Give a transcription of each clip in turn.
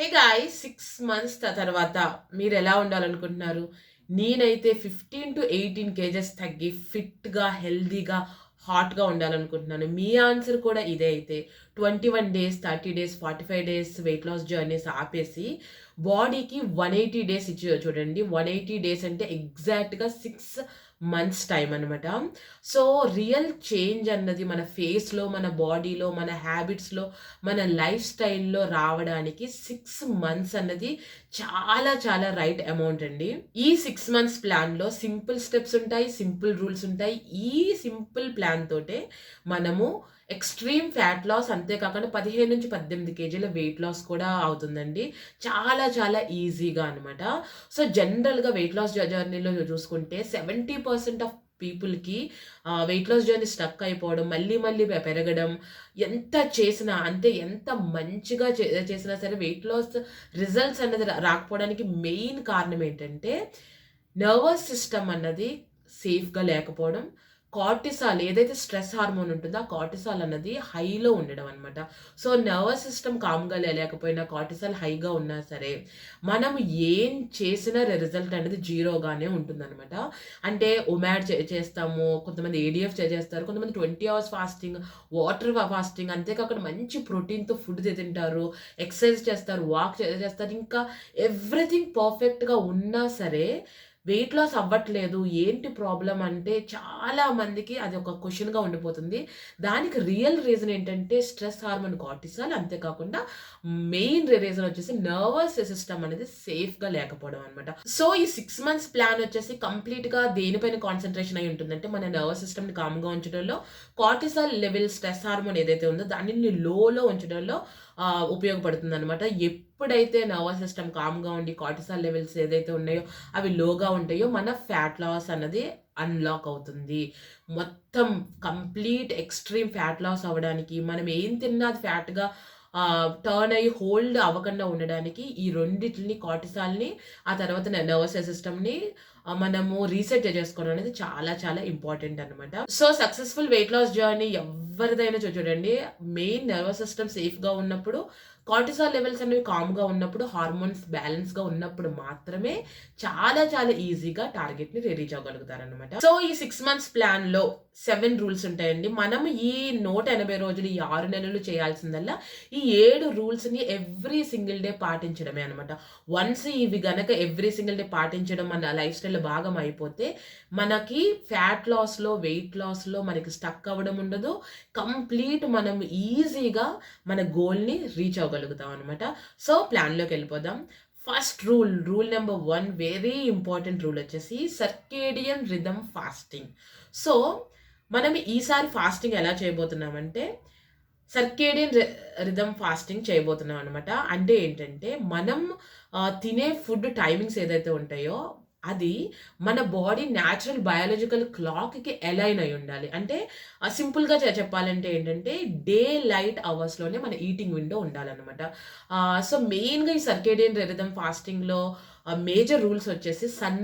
Hey guys 6 months తర్వాత మీరు ఎలా ఉండాలనుకుంటున్నారు? నేనైతే 15-18 కేజెస్ తగ్గి ఫిట్‌గా, హెల్తీగా, హాట్‌గా ఉండాలనుకుంటున్నాను. మీ ఆన్సర్ కూడా ఇదే అయితే 21 days, 30 days, 45 days weight loss journeys ఆపేసి బాడీకి 180 డేస్ ఇచ్చి చూడండి. 180 డేస్ అంటే ఎగ్జాక్ట్‌గా 6 మంత్స్ టైమ్ అనమాట. సో, రియల్ చేంజ్ అన్నది మన ఫేస్‌లో, మన బాడీలో, మన హ్యాబిట్స్‌లో, మన లైఫ్ స్టైల్‌లో రావడానికి 6 మంత్స్ అన్నది చాలా చాలా రైట్ అమౌంట్ అండి. ఈ 6 మంత్స్ ప్లాన్‌లో సింపుల్ స్టెప్స్ ఉంటాయి. సింపుల్ రూల్స్ ఉంటాయి. ఈ సింపుల్ ప్లాన్ తోటే మనము ఎక్స్‌ట్రీమ్ ఫ్యాట్ లాస్ అంతే కాకుండా 15-18 కేజీల వెయిట్ లాస్ కూడా అవుతుందండి. చాలా చాలా ఈజీగా అనమాట. సో, జనరల్‌గా వెయిట్ లాస్ జర్నీలో చూసుకుంటే 70% ఆఫ్ పీపుల్‌కి వెయిట్ లాస్ జర్నీ స్టక్ అయిపోవడం, మళ్ళీ మళ్ళీ పెరగడం, ఎంత చేసినా అంటే ఎంత మంచిగా చేసినా సరే వెయిట్ లాస్ రిజల్ట్స్ అన్నది రాకపోవడానికి మెయిన్ కారణం ఏంటంటే, నర్వస్ సిస్టమ్ అన్నది సేఫ్‌గా లేకపోవడం. కార్టిసాల్ ఏదైతే స్ట్రెస్ హార్మోన్ ఉంటుందో, ఆ కార్టిసాల్ అన్నది హైలో ఉండడం అనమాట. సో, నర్వస్ సిస్టమ్ కామ్‌గా లేకపోయినా, కార్టిసాల్ హైగా ఉన్నా సరే, మనం ఏం చేసినా రిజల్ట్ అనేది జీరోగానే ఉంటుందనమాట. అంటే ఒమాడ్ చేస్తాము, కొంతమంది ఏడీఎఫ్ చేస్తారు, కొంతమంది 20 అవర్స్ ఫాస్టింగ్, వాటర్ ఫాస్టింగ్, అంతేకాకుండా మంచి ప్రోటీన్‌తో ఫుడ్ తింటారు, ఎక్సర్సైజ్ చేస్తారు, వాక్ చేస్తారు. ఇంకా ఎవ్రీథింగ్ పర్ఫెక్ట్‌గా ఉన్నా సరే వెయిట్ లాస్ అవ్వట్లేదు. ఏంటి ప్రాబ్లమ్ అంటే చాలా మందికి అది ఒక క్వెషన్‌గా ఉండిపోతుంది. దానికి రియల్ రీజన్ ఏంటంటే స్ట్రెస్ హార్మోన్ కార్టిసాల్. అంతేకాకుండా మెయిన్ రీజన్ వచ్చేసి నర్వస్ సిస్టమ్ అనేది సేఫ్‌గా లేకపోవడం అన్నమాట. సో, ఈ 6 మంత్స్ ప్లాన్ వచ్చేసి కంప్లీట్‌గా దేనిపైన కాన్సంట్రేషన్ అయి ఉంటుందంటే మన నర్వస్ సిస్టమ్‌ని కామ్‌గా ఉంచడంలో, కార్టిసాల్ లెవెల్ స్ట్రెస్ హార్మోన్ ఏదైతే ఉందో దానిని లోలో ఉంచడంలో ఉపయోగపడుతుందన్నమాట. ఎప్పుడైతే నర్వస్ సిస్టమ్ కామ్‌గా ఉండి కార్టిసాల్ లెవెల్స్ ఏదైతే ఉన్నాయో అవి లోగా ఉంటాయో మన ఫ్యాట్ లాస్ అన్నది అన్‌లాక్ అవుతుంది. మొత్తం కంప్లీట్ ఎక్స్‌ట్రీమ్ ఫ్యాట్ లాస్ అవ్వడానికి మనం ఏం తిన్నా అది ఫ్యాట్‌గా టర్న్ అయ్యి హోల్డ్ అవ్వకుండా ఉండడానికి ఈ రెండిటిని కార్టిసాల్‌ని ఆ తర్వాత నర్వస్ సిస్టమ్‌ని మనము రీసెట్ చేసుకోవడం అనేది చాలా చాలా ఇంపార్టెంట్ అనమాట. So, successful weight loss journey ఎవ్వరిదైనా చూడండి, మెయిన్ నర్వస్ సిస్టమ్ సేఫ్‌గా ఉన్నప్పుడు, కార్టిసాల్ లెవెల్స్ అనేవి కామ్‌గా ఉన్నప్పుడు, హార్మోన్స్ బ్యాలెన్స్‌గా ఉన్నప్పుడు మాత్రమే చాలా చాలా ఈజీగా టార్గెట్‌ని రీచ్ అవ్వగలుగుతారనమాట. సో, ఈ 6 మంత్స్ ప్లాన్‌లో 7 రూల్స్ ఉంటాయండి. మనం ఈ 180 రోజులు, ఈ 6 నెలలు చేయాల్సిందల్లా ఈ 7 రూల్స్‌ని ఎవ్రీ సింగిల్ డే పాటించడమే అనమాట. వన్స్ ఇవి గనక ఎవ్రీ సింగిల్ డే పాటించడం మన లైఫ్ స్టైల్‌లో భాగం అయిపోతే, మనకి ఫ్యాట్ లాస్‌లో, వెయిట్ లాస్‌లో మనకి స్టక్ అవ్వడం ఉండదు. కంప్లీట్ మనం ఈజీగా మన గోల్‌ని రీచ్ అవ్వగలుగుతాం అనమాట. సో, ప్లాన్‌లోకెళ్ళిపోదాం. First rule number 1 very important rule వచ్చేసి సర్కేడియన్ రిథమ్ ఫాస్టింగ్. సో, మనం ఈసారి ఫాస్టింగ్ ఎలా చేయబోతున్నామంటే సర్కేడియన్ రిథమ్ ఫాస్టింగ్ చేయబోతున్నాం అనమాట. అంటే ఏంటంటే మనం తినే ఫుడ్ టైమింగ్స్ ఏదైతే ఉంటాయో అది మన బాడీ న్యాచురల్ బయాలజికల్ క్లాక్‌కి అలైన్ అయ్యి ఉండాలి. అంటే సింపుల్‌గా చెప్పాలంటే ఏంటంటే డే లైట్ అవర్స్‌లోనే మన ఈటింగ్ విండో ఉండాలనమాట. సో, మెయిన్‌గా ఈ సర్కేడియన్ రిథమ్ ఫాస్టింగ్‌లో మేజర్ రూల్స్ వచ్చేసి సన్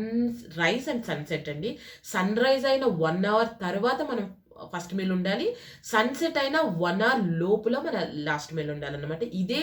రైజ్ అండ్ సన్‌సెట్ అండి. సన్‌రైజ్ అయిన 1 అవర్ తర్వాత మనం ఫస్ట్ మీల్ ఉండాలి. సన్‌సెట్ అయిన 1 అవర్ లోపల మన లాస్ట్ మీల్ ఉండాలన్నమాట. ఇదే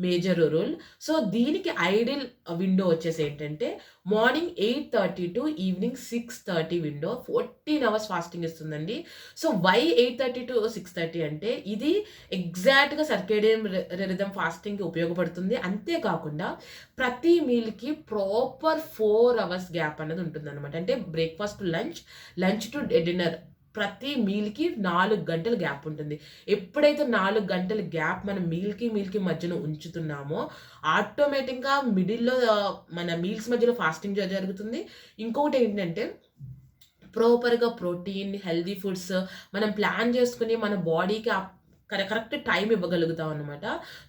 మేజర్ రూల్. సో, దీనికి ఐడియల్ విండో వచ్చేసి ఏంటంటే morning 8:30 to evening 6:30 window 14 hours fasting ఇస్తుందండి. సో, వై 8:30-6:30 అంటే ఇది ఎగ్జాక్ట్‌గా సర్కేడియన్ రిథమ్ ఫాస్టింగ్‌కి ఉపయోగపడుతుంది. అంతే కాకుండా ప్రతి మీల్‌కి ప్రాపర్ 4 అవర్స్ గ్యాప్ అన్నది ఉంటుందన్నమాట. అంటే breakfast to lunch, lunch to dinner ప్రతి మీల్‌కి 4 గంటలు గ్యాప్ ఉంటుంది. ఎప్పుడైతే 4 గంటల గ్యాప్ మనం మీల్‌కి మధ్యన ఉంచుతున్నామో, ఆటోమేటిక్‌గా మిడిల్‌లో మన మీల్స్ మధ్యలో ఫాస్టింగ్ జరుగుతుంది. ఇంకొకటేంటంటే ప్రాపర్‌గా ప్రోటీన్, హెల్తీ ఫుడ్స్ మనం ప్లాన్ చేసుకొని మన బాడీకి కరెక్ట్ టైమ్ ఇవ్వగలుగుతాం అనమాట.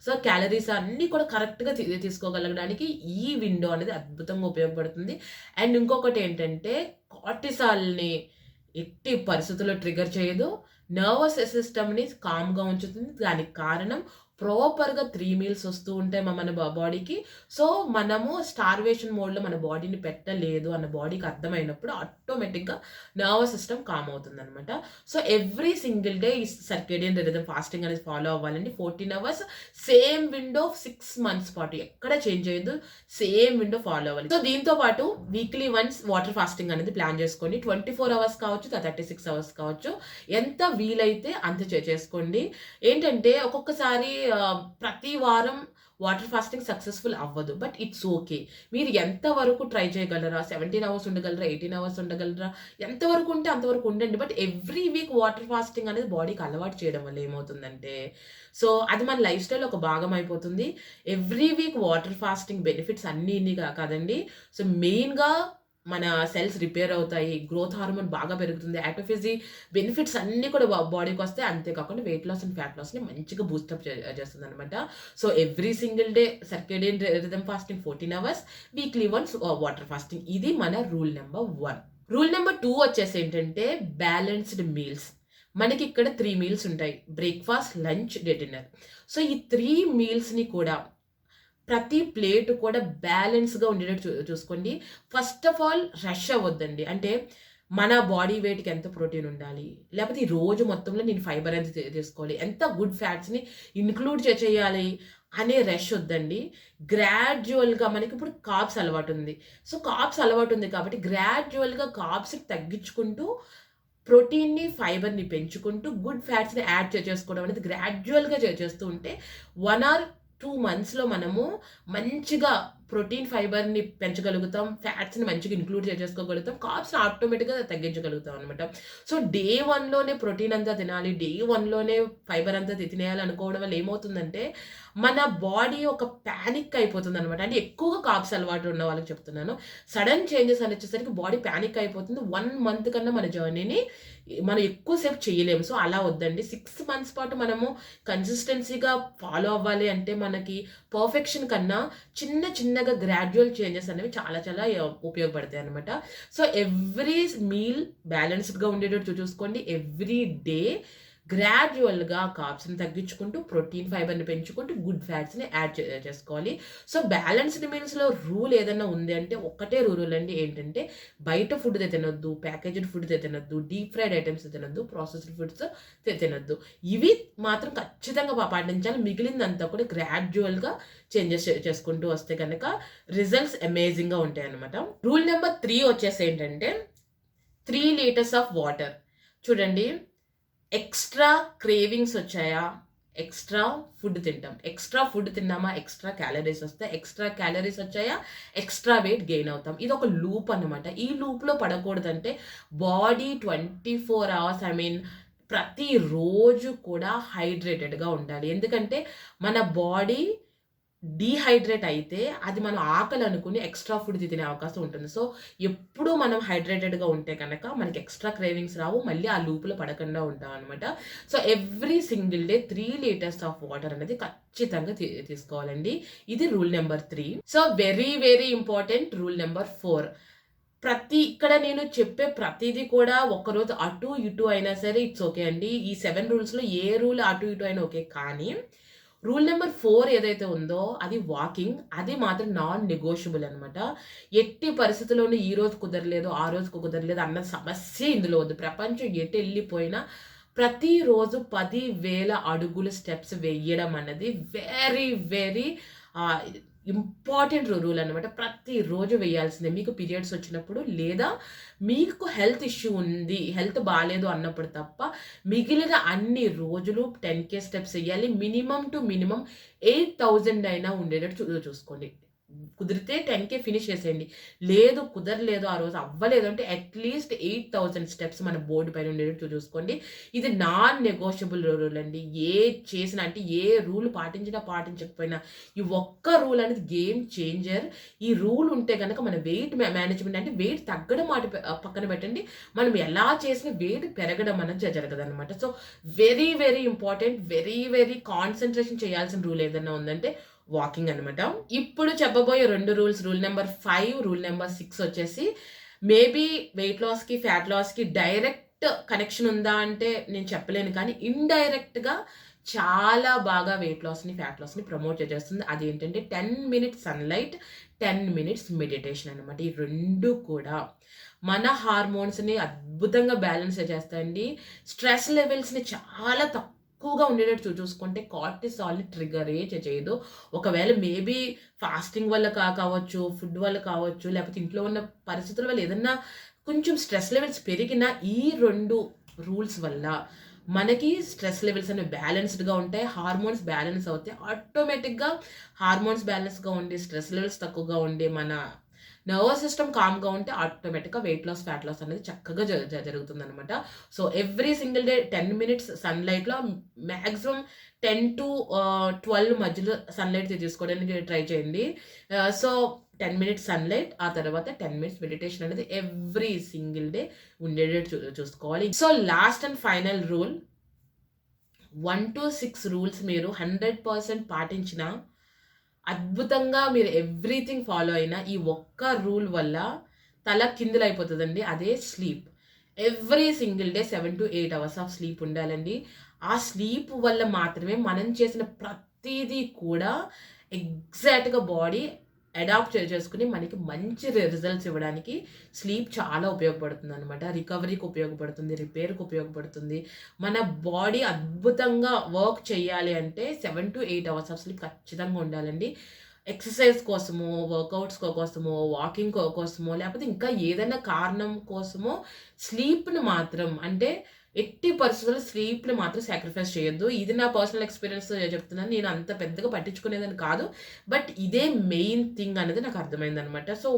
సో, క్యాలరీస్ అన్నీ కూడా కరెక్ట్‌గా తీసుకోగలగడానికి ఈ విండో అనేది అద్భుతంగా ఉపయోగపడుతుంది. అండ్ ఇంకొకటేంటంటే కార్టిసాల్‌ని ఎట్టి పరిస్థితుల్లో ట్రిగ్గర్ చేయదు. నర్వస్ సిస్టమ్‌ని కామ్‌గా ఉంచుతుంది. దానికి కారణం ప్రాపర్‌గా 3 మీల్స్ వస్తూ ఉంటాయి మన బాడీకి. సో, మనము స్టార్వేషన్ మోడ్‌లో మన బాడీని పెట్టలేదు అన్న బాడీకి అర్థమైనప్పుడు ఆటోమేటిక్‌గా నర్వస్ సిస్టమ్ కామ్ అవుతుందనమాట. సో, ఎవ్రీ సింగిల్ డే ఈ సర్కేడియన్ రిథమ్ ఫాస్టింగ్ అనేది ఫాలో అవ్వాలండి. 14 అవర్స్ సేమ్ విండో 6 మంత్స్ పాటు ఎక్కడ చేంజ్ చేయొద్దు. సేమ్ విండో ఫాలో అవ్వాలి. సో, దీంతో పాటు వీక్లీ వన్స్ వాటర్ ఫాస్టింగ్ అనేది ప్లాన్ చేసుకోండి. 24 అవర్స్ కావచ్చు, 36 అవర్స్ కావచ్చు. ఎంత వీలైతే అంత చేసుకోండి. ఏంటంటే ఒక్కొక్కసారి ప్రతి వారం వాటర్ ఫాస్టింగ్ సక్సెస్‌ఫుల్ అవ్వదు. But it's okay. మీరు ఎంత వరకు ట్రై చేయగలరా? 17 అవర్స్ ఉండగలరా? 18 అవర్స్ ఉండగలరా? ఎంత వరకు ఉంటే అంతవరకు ఉండండి. But every week water fasting అనేది బాడీకి అలవాటు చేయడం వల్ల ఏమవుతుందంటే, సో అది మన లైఫ్ స్టైల్ ఒక భాగం అయిపోతుంది. Every week water fasting benefits అన్నీ ఇన్ని కాదండి. సో మెయిన్‌గా మన సెల్స్ రిపేర్ అవుతాయి. గ్రోత్ హార్మోన్ బాగా పెరుగుతుంది. యాక్టోఫిజి బెనిఫిట్స్ అన్నీ కూడా బాడీకి వస్తాయి. అంతేకాకుండా వెయిట్ లాస్ అండ్ ఫ్యాట్ లాస్‌ని మంచిగా బూస్టప్ చేస్తుందనమాట. So, every single day circadian rhythm fasting 14 hours, weekly once water fasting. ఇది మన రూల్ నెంబర్ 1. రూల్ నెంబర్ 2 వచ్చేసి ఏంటంటే బ్యాలెన్స్డ్ మీల్స్. మనకి ఇక్కడ 3 మీల్స్ ఉంటాయి. Breakfast, lunch, dinner. సో, ఈ 3 మీల్స్‌ని కూడా ప్రతి ప్లేట్ కూడా బ్యాలెన్స్‌గా ఉండేటట్టు చూసుకోండి. ఫస్ట్ ఆఫ్ ఆల్ రష్ అవ్వద్దండి. అంటే మన బాడీ వెయిట్‌కి ఎంత ప్రోటీన్ ఉండాలి? లేకపోతే ఈ రోజు మొత్తంలో నేను ఫైబర్ ఎంత తీసుకోవాలి? ఎంత గుడ్ ఫ్యాట్స్‌ని ఇంక్లూడ్ చేయాలి అనే రష్ వద్దండి. గ్రాడ్యువల్‌గా మనకిప్పుడు కార్బ్స్ అలవాటుంది. సో, కార్బ్స్ అలవాటుంది కాబట్టి గ్రాడ్యువల్‌గా కార్బ్స్‌ని తగ్గించుకుంటూ ప్రోటీన్‌ని, ఫైబర్‌ని పెంచుకుంటూ గుడ్ ఫ్యాట్స్‌ని యాడ్ చేసుకోవడం అనేది గ్రాడ్యువల్‌గా చేస్తూ ఉంటే 1 ఆర్ 2 మంత్స్‌లో మనము మంచిగా ప్రోటీన్, ఫైబర్‌ని పెంచగలుగుతాం. ఫ్యాట్స్‌ని మంచిగా ఇంక్లూడ్ చేసుకోగలుగుతాం. కార్బ్స్‌ని ఆటోమేటిక్‌గా తగ్గించగలుగుతాం అనమాట. సో, డే 1లోనే ప్రోటీన్ అంతా తినాలి. డే 1లోనే ఫైబర్ అంతా తినేయాలి అనుకోవడం వల్ల ఏమవుతుందంటే, మన బాడీ ఒక పానిక్ అయిపోతుందనమాట. అంటే ఎక్కువగా కార్బ్స్ అలవాటు ఉన్న వాళ్ళకి చెప్తున్నాను. సడన్ చేంజెస్ అని వచ్చేసరికి బాడీ పానిక్ అయిపోతుంది. 1 మంత్ కన్నా మన జర్నీని మనం ఎక్కువ సేపు చేయలేము. సో, అలా వద్దండి. 6 మంత్స్ పాటు మనము కన్సిస్టెన్సీగా ఫాలో అవ్వాలి అంటే మనకి పర్ఫెక్షన్ కన్నా చిన్నగా గ్రాడ్యువల్ చేంజెస్ అనేవి చాలా ఉపయోగపడతాయి అనమాట. సో, ఎవ్రీ మీల్ బ్యాలెన్స్డ్‌గా ఉండేటట్టు చూసుకోండి. ఎవ్రీ డే గ్రాడ్యువల్‌గా కార్బ్స్‌ని తగ్గించుకుంటూ, ప్రోటీన్, ఫైబర్‌ని పెంచుకుంటూ, గుడ్ ఫ్యాట్స్‌ని యాడ్ చేసుకోవాలి. సో, బ్యాలెన్స్డ్ మీల్స్‌లో రూల్ ఏదన్నా ఉంది అంటే ఒక్కటే రూల్ అండి. ఏంటంటే బయట ఫుడ్ తినొద్దు, ప్యాకేజ్డ్ ఫుడ్ తినొద్దు, డీప్ ఫ్రైడ్ ఐటెమ్స్ తినొద్దు, ప్రాసెస్డ్ ఫుడ్స్ తినొద్దు. ఇవి మాత్రం ఖచ్చితంగా పాటించాలి. మిగిలిందంతా కూడా గ్రాడ్యువల్‌గా చేంజెస్ చేసుకుంటూ వస్తే గనక రిజల్ట్స్ అమేజింగ్‌గా ఉంటాయన్నమాట. రూల్ నెంబర్ 3 వచ్చేసి ఏంటంటే 3 లీటర్స్ ఆఫ్ వాటర్. చూడండి, ఎక్స్‌ట్రా క్రేవింగ్స్ వచ్చాయా? ఎక్స్‌ట్రా ఫుడ్ తింటాం. ఎక్స్‌ట్రా ఫుడ్ తిన్నామా? ఎక్స్‌ట్రా క్యాలరీస్ వస్తాయి. ఎక్స్‌ట్రా క్యాలరీస్ వచ్చాయా? ఎక్స్‌ట్రా వెయిట్ గెయిన్ అవుతాం. ఇది ఒక లూప్ అన్నమాట. ఈ లూప్‌లో పడకూడదంటే బాడీ 24 అవర్స్ ప్రతిరోజు కూడా హైడ్రేటెడ్‌గా ఉండాలి. ఎందుకంటే మన బాడీ డీహైడ్రేట్ అయితే అది మనం ఆకలి అనుకుని ఎక్స్ట్రా ఫుడ్ తినే అవకాశం ఉంటుంది. సో, ఎప్పుడూ మనం హైడ్రేటెడ్‌గా ఉంటే కనుక మనకి ఎక్స్ట్రా క్రేవింగ్స్ రావు. మళ్ళీ ఆ లూప్‌లో పడకుండా ఉంటామనమాట. So, every single day 3 litres of water అనేది ఖచ్చితంగా తీసుకోవాలండి. ఇది rule number 3. So, very important rule number 4. ఇక్కడ నేను చెప్పే ప్రతీది కూడా ఒకరోజు అటు ఇటు అయినా సరే ఇట్స్ ఓకే అండి. ఈ 7 రూల్స్‌లో ఏ రూల్ అటు ఇటు అయినా ఓకే. కానీ రూల్ నెంబర్ 4 ఏదైతే ఉందో అది వాకింగ్. అది మాత్రం నాన్ నెగోషియబుల్ అనమాట. ఎట్టి పరిస్థితుల్లోనూ ఈ రోజు కుదరలేదు, ఆ రోజుకు కుదరలేదు అన్న సమస్యే ఇందులో వద్దు. ప్రపంచం ఎటెళ్ళిపోయినా ప్రతిరోజు 10,000 అడుగుల స్టెప్స్ వేయడం అన్నది వెరీ ఇంపార్టెంట్ రూల్ అనమాట. ప్రతిరోజు వేయాల్సిందే. మీకు పీరియడ్స్ వచ్చినప్పుడు లేదా మీకు హెల్త్ ఇష్యూ ఉంది, హెల్త్ బాలేదు అన్నప్పుడు తప్ప మిగిలిన అన్ని రోజులు 10K స్టెప్స్ వేయాలి. మినిమం టు మినిమం 8,000 అయినా ఉండేటట్టు చూసుకోండి. కుదిరితే 10K ఫినిష్ చేసేయండి. లేదు కుదరలేదు, ఆ రోజు అవ్వలేదు అంటే అట్లీస్ట్ 8,000 స్టెప్స్ మన బోర్డు పైన ఉండేటట్టు చూసుకోండి. ఇది నాన్ నెగోషియబుల్ రూల్ అండి. చేసినా అంటే ఏ రూల్ పాటించకపోయినా ఈ ఒక్క రూల్ అనేది గేమ్ చేంజర్. ఈ రూల్ ఉంటే కనుక మన వెయిట్ మేనేజ్మెంట్ అంటే వెయిట్ తగ్గడం పక్కన పెట్టండి. మనం ఎలా చేసిన వెయిట్ పెరగడం అనేది జరగదనమాట. So, very important, very concentration చేయాల్సిన రూల్ ఏదైనా ఉందంటే వాకింగ్ అనమాట. ఇప్పుడు చెప్పబోయే 2 rules, rule number 5, rule number 6 వచ్చేసి మేబీ వెయిట్ లాస్‌కి, ఫ్యాట్ లాస్‌కి డైరెక్ట్ కనెక్షన్ ఉందా అంటే నేను చెప్పలేను. కానీ ఇండైరెక్ట్‌గా చాలా బాగా వెయిట్ లాస్‌ని, ఫ్యాట్ లాస్‌ని ప్రమోట్ చేసేస్తుంది. అదేంటంటే 10 మినిట్స్ సన్‌లైట్, 10 మినిట్స్ మెడిటేషన్ అనమాట. ఈ 2 కూడా మన హార్మోన్స్‌ని అద్భుతంగా బ్యాలెన్స్ చేస్తాయండి. స్ట్రెస్ లెవెల్స్‌ని చాలా తక్కువగా ఉండేటట్టు చూసుకుంటే కార్టిసాల్‌ని ట్రిగ్గరే చేయదు. ఒకవేళ మేబీ ఫాస్టింగ్ వల్ల కావచ్చు, ఫుడ్ వల్ల కావచ్చు, లేకపోతే ఇంట్లో ఉన్న పరిస్థితుల వల్ల ఏదన్నా కొంచెం స్ట్రెస్ లెవెల్స్ పెరిగినా ఈ 2 రూల్స్ వల్ల మనకి స్ట్రెస్ లెవెల్స్ అనేవి బ్యాలెన్స్డ్‌గా ఉంటాయి. హార్మోన్స్ బ్యాలెన్స్ అవుతాయి. ఆటోమేటిక్‌గా హార్మోన్స్ బ్యాలెన్స్‌గా ఉండి, స్ట్రెస్ లెవెల్స్ తక్కువగా ఉండి, మన నర్వస్ సిస్టమ్ కామ్‌గా ఉంటే ఆటోమేటిక్‌గా వెయిట్ లాస్, ఫ్యాట్ లాస్ అనేది చక్కగా జరుగుతుందనమాట. So, every single day 10 minutes సన్‌లైట్‌లో మాక్సిమం 10-12 మధ్యలో సన్‌లైట్ తీసుకోవడానికి ట్రై చేయండి. సో, 10 మినిట్స్ సన్‌లైట్, ఆ తర్వాత 10 మినిట్స్ మెడిటేషన్ అనేది ఎవ్రీ సింగిల్ డే ఉండేటట్టు చూసుకోవాలి. So, last and final rule 1-6 rules మీరు 100% పాటించినా, అద్భుతంగా మీరు ఎవ్రీథింగ్ ఫాలో అయినా, ఈ ఒక్క రూల్ వల్ల తల కిందులైపోతదండి. అదే sleep. Every single day 7-8 hours of sleep ఉండాలండి. ఆ స్లీప్ వల్ల మాత్రమే మనం చేసిన ప్రతీదీ కూడా ఎగ్జాక్ట్‌గా బాడీ అడాప్ట్ చేసుకొని మనకి మంచి రిజల్ట్స్ ఇవ్వడానికి స్లీప్ చాలా ఉపయోగపడుతుందనమాట. రికవరీకి ఉపయోగపడుతుంది, రిపేర్‌కి ఉపయోగపడుతుంది. మన బాడీ అద్భుతంగా వర్క్ చేయాలి అంటే 7-8 అవర్స్ ఆఫ్ స్లీప్ ఖచ్చితంగా ఉండాలండి. ఎక్సర్సైజ్ కోసమో, వర్కౌట్స్ కోసమో, వాకింగ్ కోసమో, లేకపోతే ఇంకా ఏదైనా కారణం కోసమో స్లీప్‌ని మాత్రం అంటే ఎట్టి పరిస్థితుల్లో స్లీప్‌ని మాత్రం సాక్రిఫైస్ చేయొద్దు. ఇది నా పర్సనల్ ఎక్స్‌పీరియన్స్‌తో చెప్తున్నాను. నేను అంత పెద్దగా పట్టించుకునేదని కాదు. బట్ ఇదే మెయిన్ థింగ్ అనేది నాకు అర్థమైందనమాట. సో,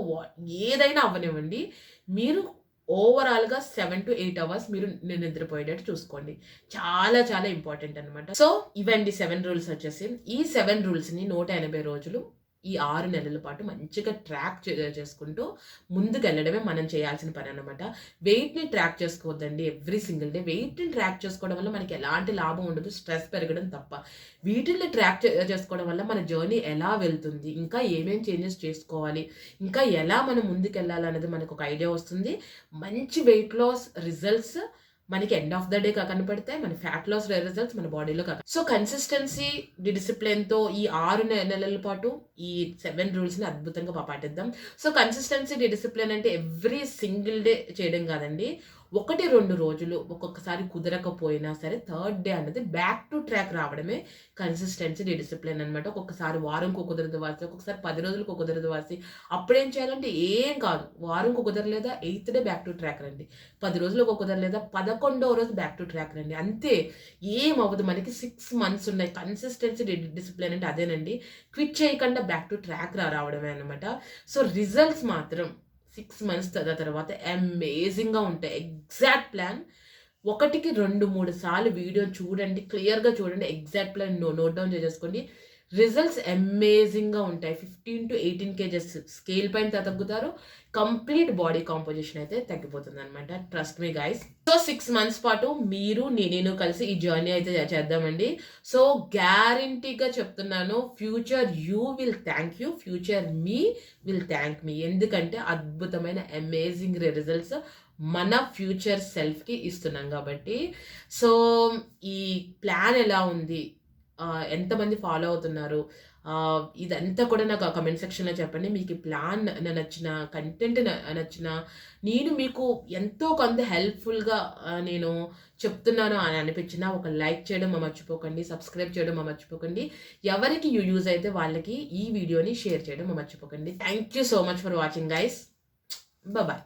ఏదైనా అవ్వనివ్వండి. మీరు ఓవరాల్‌గా 7-8 అవర్స్ మీరు నిద్రపోయేటట్టు చూసుకోండి. చాలా చాలా ఇంపార్టెంట్ అనమాట. సో, ఇవండి 7 రూల్స్ వచ్చేసి. ఈ 7 రూల్స్‌ని 180 రోజులు ఈ 6 నెలల పాటు మంచిగా ట్రాక్ చేసుకుంటూ ముందుకెళ్ళడమే మనం చేయాల్సిన పననమాట. వెయిట్‌ని ట్రాక్ చేసుకోవద్దండి ఎవ్రీ సింగిల్ డే. వెయిట్‌ని ట్రాక్ చేసుకోవడం వల్ల మనకి ఎలాంటి లాభం ఉండదు. స్ట్రెస్ పెరగడం తప్ప. వీటిల్ని ట్రాక్ చేసుకోవడం వల్ల మన జర్నీ ఎలా వెళ్తుంది? ఇంకా ఏమేం చేంజెస్ చేసుకోవాలి? ఇంకా ఎలా మనం ముందుకెళ్ళాలనేది మనకొక ఐడియా వస్తుంది. మంచి వెయిట్ లాస్ రిజల్ట్స్ మనకి ఎండ్ ఆఫ్ ద డే కనపడతాయి. మన ఫ్యాట్ లాస్ రిజల్ట్స్ మన బాడీలో సో, కన్సిస్టెన్సీ, డిసిప్లిన్‌తో ఈ 6 నెలల పాటు ఈ 7 రూల్స్‌ని అద్భుతంగా పాటిద్దాం. సో, కన్సిస్టెన్సీ, డిసిప్లిన్ అంటే ఎవ్రీ సింగిల్ డే చేయడం కాదండి. 1-2 రోజులు ఒక్కొక్కసారి కుదరకపోయినా సరే థర్డ్ డే అనేది బ్యాక్ టు ట్రాక్ రావడమే కన్సిస్టెన్సీ, డిసిప్లిన్ అనమాట. ఒక్కొక్కసారి వారంకో కుదరదు వాసి, ఒక్కొక్కసారి 10 రోజులకో కుదరదు వాసి. అప్పుడేం చేయాలంటే ఏం కాదు. వారంకో కుదరలేదా 8థ్ డే బ్యాక్ టు ట్రాక్ రండి. 10 రోజులకో కుదరలేదా 11వ రోజు బ్యాక్ టు ట్రాక్ రండి. అంతే. ఏం అవ్వదు. మనకి 6 మంత్స్ ఉన్నాయి. కన్సిస్టెన్సీ, డిసిప్లిన్ అంటే అదేనండి. క్విట్ చేయకుండా బ్యాక్ టు ట్రాక్ రావడమే అనమాట. సో, రిజల్ట్స్ మాత్రం 6 మంత్స్ తర్వాత అమేజింగ్‌గా ఉంటాయి. ఎగ్జాక్ట్ ప్లాన్ 1కి 2, 3 సార్లు వీడియో చూడండి. క్లియర్‌గా చూడండి. ఎగ్జాక్ట్ ప్లాన్ నోట్ డౌన్ చేసేసుకోండి. రిజల్ట్స్ అమేజింగ్‌గా ఉంటాయి. 15-18 కేజెస్ స్కేల్ పైన తగ్గుతారు. కంప్లీట్ బాడీ కాంపోజిషన్ అయితే తగ్గిపోతుందనమాట. Trust me guys. So, 6 months పాటు మీరు నేను కలిసి ఈ జర్నీ అయితే చేద్దామండి. సో, గ్యారంటీగా చెప్తున్నాను. Future you will thank you. Future me will thank me. ఎందుకంటే అద్భుతమైన అమేజింగ్ రిజల్ట్స్ మన ఫ్యూచర్ సెల్ఫ్‌కి ఇస్తున్నాం కాబట్టి. సో, ఈ ప్లాన్ ఎలా ఉంది? ఎంతమంది ఫాలో అవుతున్నారు? ఇదంతా కూడా నాకు ఆ కామెంట్ సెక్షన్‌లో చెప్పండి. మీకు ఈ ప్లాన్ నచ్చిన, కంటెంట్ నచ్చిన, నేను మీకు ఎంతో కొంత హెల్ప్‌ఫుల్‌గా నేను చెప్తున్నాను అని అనిపించినా ఒక లైక్ చేయడం మర్చిపోకండి. సబ్స్క్రైబ్ చేయడం మర్చిపోకండి. ఎవరికి యూజ్ అయితే వాళ్ళకి ఈ వీడియోని షేర్ చేయడం మర్చిపోకండి. Thank you so much for watching guys. Bye.